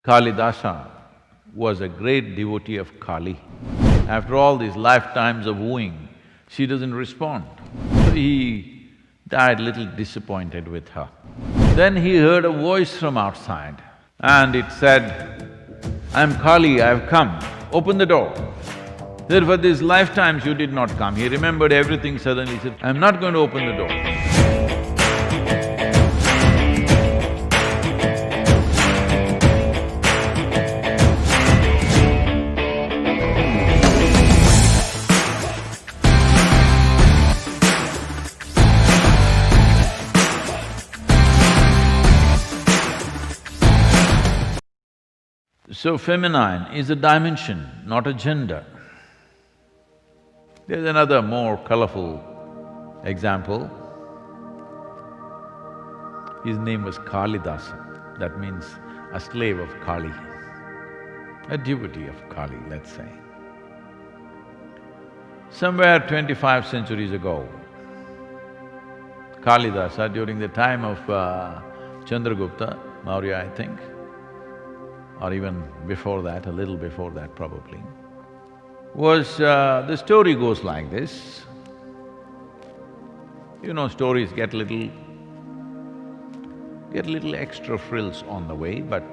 Kalidasa was a great devotee of Kali. After all these lifetimes of wooing, she doesn't respond. So he died little disappointed with her. Then he heard a voice from outside and it said, "I'm Kali, I've come, open the door." Therefore, these lifetimes you did not come. He remembered everything, suddenly he said, "I'm not going to open the door." So feminine is a dimension, not a gender. There's another more colorful example. His name was Kalidasa, that means a slave of Kali, a devotee of Kali, let's say. Somewhere 25 centuries ago, Kalidasa, during the time of Chandragupta Maurya, I think, or even before that, a little before that probably, the story goes like this. You know, stories get little extra frills on the way, but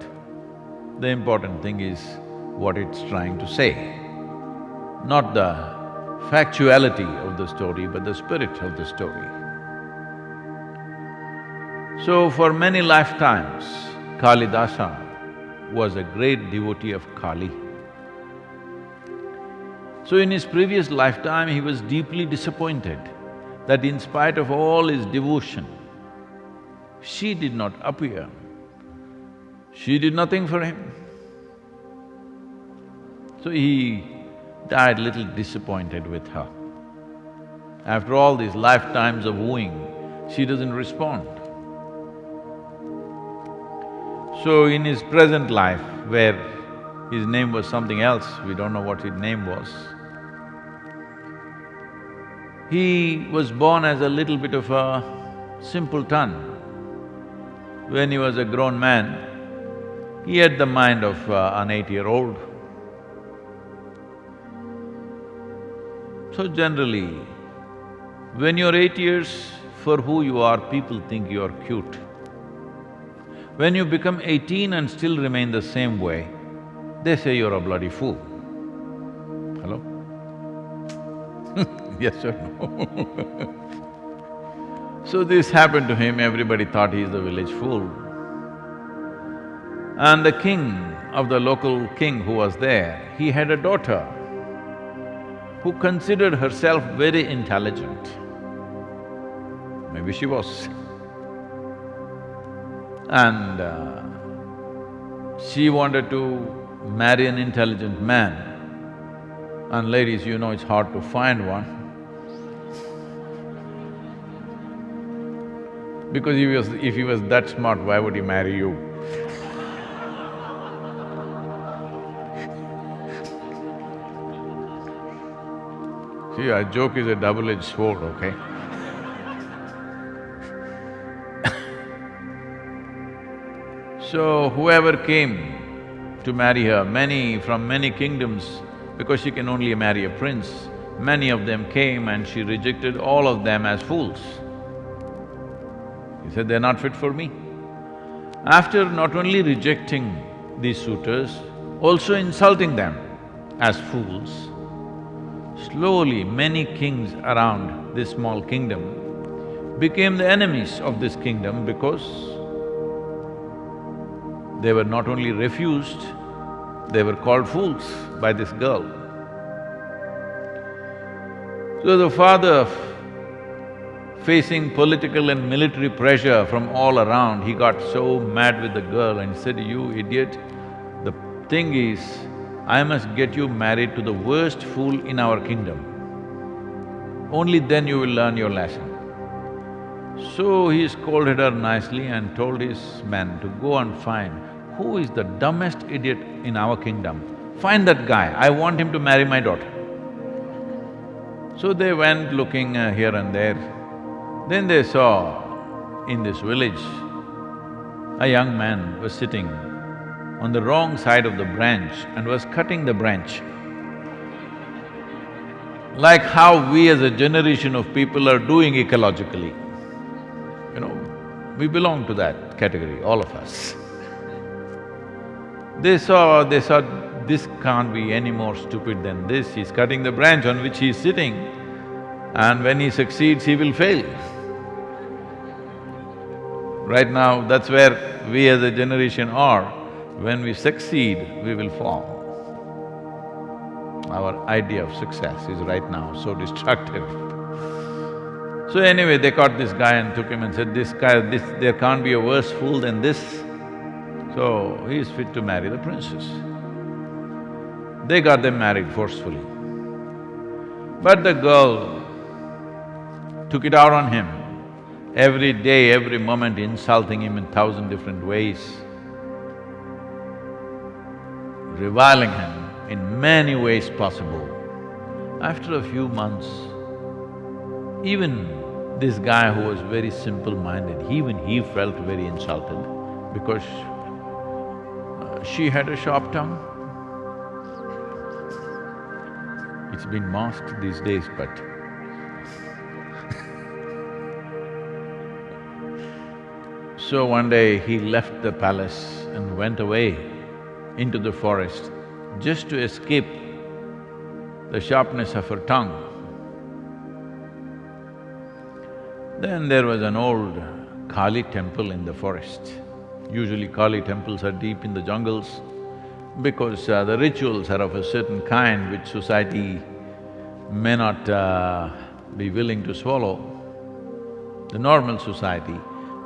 the important thing is what it's trying to say. Not the factuality of the story, but the spirit of the story. So for many lifetimes, Kalidasa was a great devotee of Kali. So in his previous lifetime, he was deeply disappointed that in spite of all his devotion, she did not appear. She did nothing for him. So he died little disappointed with her. After all these lifetimes of wooing, she doesn't respond. So in his present life, where his name was something else, we don't know what his name was, he was born as a little bit of a simpleton. When he was a grown man, he had the mind of an 8-year-old. So generally, when you're 8 years, for who you are, people think you're cute. When you become 18 and still remain the same way, they say you're a bloody fool. Hello? Yes or no? So this happened to him, everybody thought he's the village fool. And the king of the local king who was there, he had a daughter who considered herself very intelligent. Maybe she was. And she wanted to marry an intelligent man. And ladies, you know it's hard to find one. Because if he was that smart, why would he marry you? See, a joke is a double-edged sword, okay? So whoever came to marry her, from many kingdoms, because she can only marry a prince, many of them came and she rejected all of them as fools. He said, "They're not fit for me." After not only rejecting these suitors, also insulting them as fools, slowly many kings around this small kingdom became the enemies of this kingdom because they were not only refused, they were called fools by this girl. So the father, facing political and military pressure from all around, he got so mad with the girl and said, "You idiot, the thing is, I must get you married to the worst fool in our kingdom. Only then you will learn your lesson." So he scolded her nicely and told his men to go and find who is the dumbest idiot in our kingdom. Find that guy, I want him to marry my daughter. So they went looking here and there. Then they saw in this village, a young man was sitting on the wrong side of the branch and was cutting the branch. Like how we as a generation of people are doing ecologically. You know, we belong to that category, all of us. They saw, this can't be any more stupid than this, he's cutting the branch on which he's sitting, and when he succeeds, he will fail. Right now, that's where we as a generation are. When we succeed, we will fall. Our idea of success is right now so destructive. So anyway, they caught this guy and took him and said, there can't be a worse fool than this. So he is fit to marry the princess. They got them married forcefully. But the girl took it out on him, every day, every moment insulting him in 1,000 different ways, reviling him in many ways possible. After a few months, even this guy who was very simple-minded, even he felt very insulted because she had a sharp tongue. It's been masked these days, but so one day he left the palace and went away into the forest just to escape the sharpness of her tongue. Then there was an old Kali temple in the forest. Usually Kali temples are deep in the jungles because the rituals are of a certain kind which society may not be willing to swallow. The normal society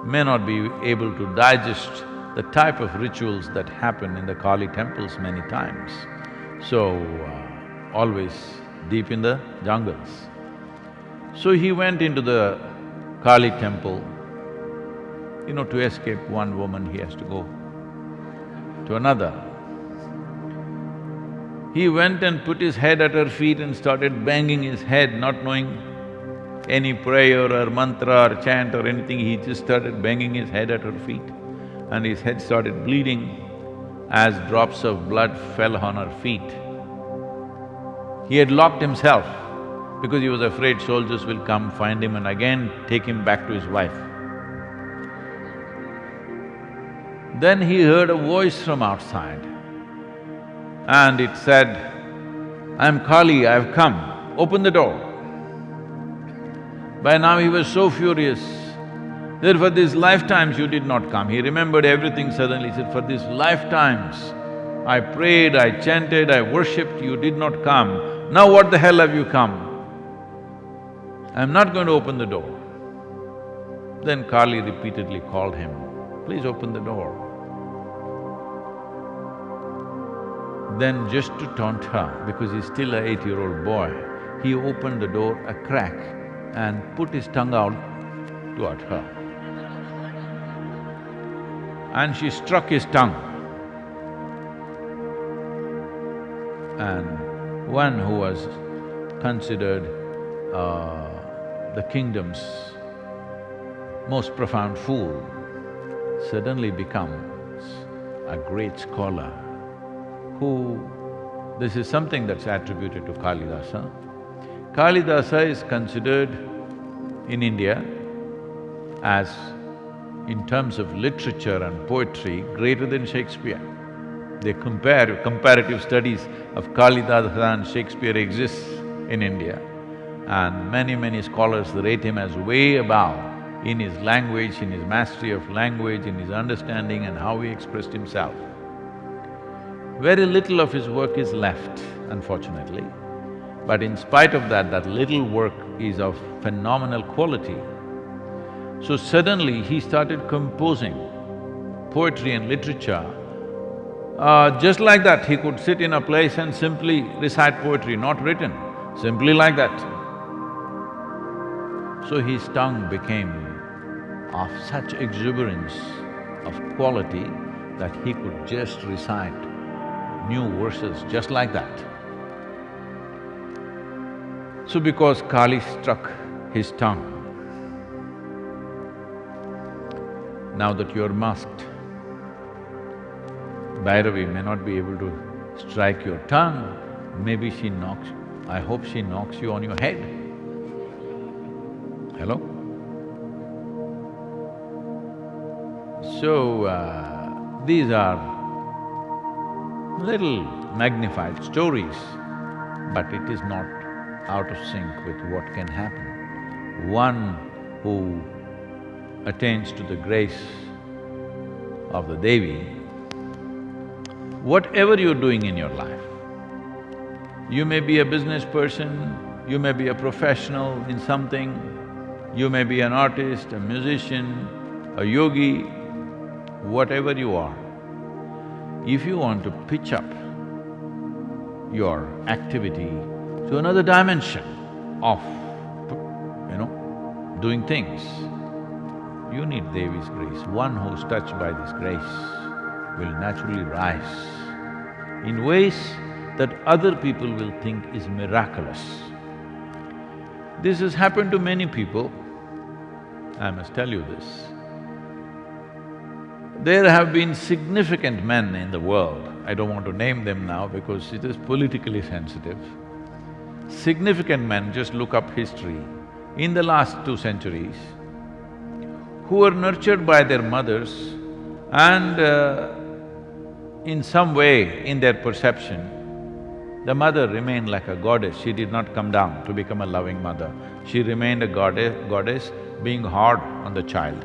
may not be able to digest the type of rituals that happen in the Kali temples many times. So, always deep in the jungles. So he went into the Kali temple. You know, to escape one woman, he has to go to another. He went and put his head at her feet and started banging his head, not knowing any prayer or mantra or chant or anything, he just started banging his head at her feet. And his head started bleeding as drops of blood fell on her feet. He had locked himself because he was afraid soldiers will come, find him and again take him back to his wife. Then he heard a voice from outside and it said, "I'm Kali, I've come, open the door." By now he was so furious that for these lifetimes you did not come. He remembered everything suddenly, he said, "For these lifetimes I prayed, I chanted, I worshipped, you did not come. Now what the hell have you come? I'm not going to open the door." Then Kali repeatedly called him, "Please open the door." Then just to taunt her, because he's still an 8-year-old boy, he opened the door a crack and put his tongue out toward her. And she struck his tongue. And one who was considered the kingdom's most profound fool suddenly becomes a great scholar who… This is something that's attributed to Kalidasa. Kalidasa is considered in India as, in terms of literature and poetry, greater than Shakespeare. They compare… comparative studies of Kalidasa and Shakespeare exists in India, and many scholars rate him as way above in his language, in his mastery of language, in his understanding and how he expressed himself. Very little of his work is left, unfortunately, but in spite of that, that little work is of phenomenal quality. So suddenly he started composing poetry and literature. Just like that, he could sit in a place and simply recite poetry, not written, simply like that. So his tongue became of such exuberance of quality that he could just recite new verses just like that. So because Kali struck his tongue, now that you're masked, Bhairavi may not be able to strike your tongue, maybe she knocks… I hope she knocks you on your head. Hello? So, these are little magnified stories, but it is not out of sync with what can happen. One who attains to the grace of the Devi, whatever you're doing in your life, you may be a business person, you may be a professional in something, you may be an artist, a musician, a yogi, whatever you are, if you want to pitch up your activity to another dimension of, doing things, you need Devi's grace. One who's touched by this grace will naturally rise in ways that other people will think is miraculous. This has happened to many people, I must tell you this. There have been significant men in the world, I don't want to name them now because it is politically sensitive. Significant men, just look up history, in the last 2 centuries, who were nurtured by their mothers and in some way, in their perception, the mother remained like a goddess. She did not come down to become a loving mother. She remained a goddess being hard on the child.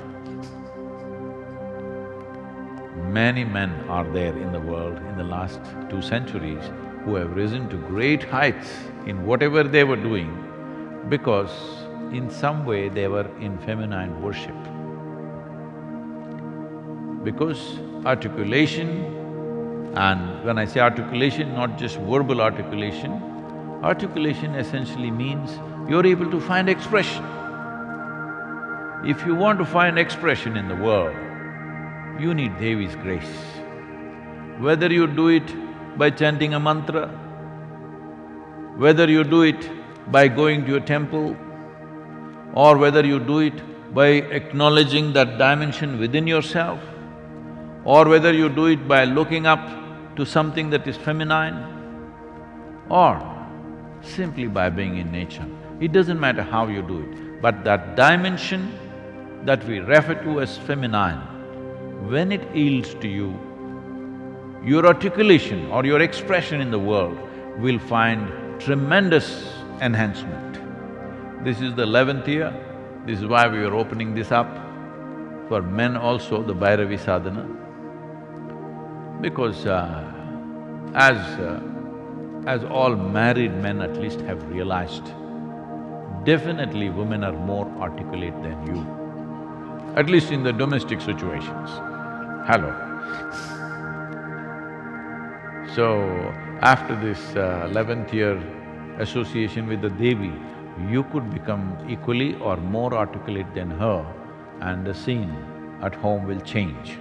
Many men are there in the world in the last 2 centuries who have risen to great heights in whatever they were doing because in some way they were in feminine worship. Because articulation, and when I say articulation, not just verbal articulation, articulation essentially means you're able to find expression. If you want to find expression in the world, you need Devi's grace. Whether you do it by chanting a mantra, whether you do it by going to a temple, or whether you do it by acknowledging that dimension within yourself, or whether you do it by looking up to something that is feminine, or simply by being in nature. It doesn't matter how you do it, but that dimension that we refer to as feminine, when it yields to you, your articulation or your expression in the world will find tremendous enhancement. This is the 11th year, this is why we are opening this up for men also, the Bhairavi sadhana, because as all married men at least have realized, definitely women are more articulate than you, at least in the domestic situations. Hello. So, after this 11th year association with the Devi, you could become equally or more articulate than her and the scene at home will change.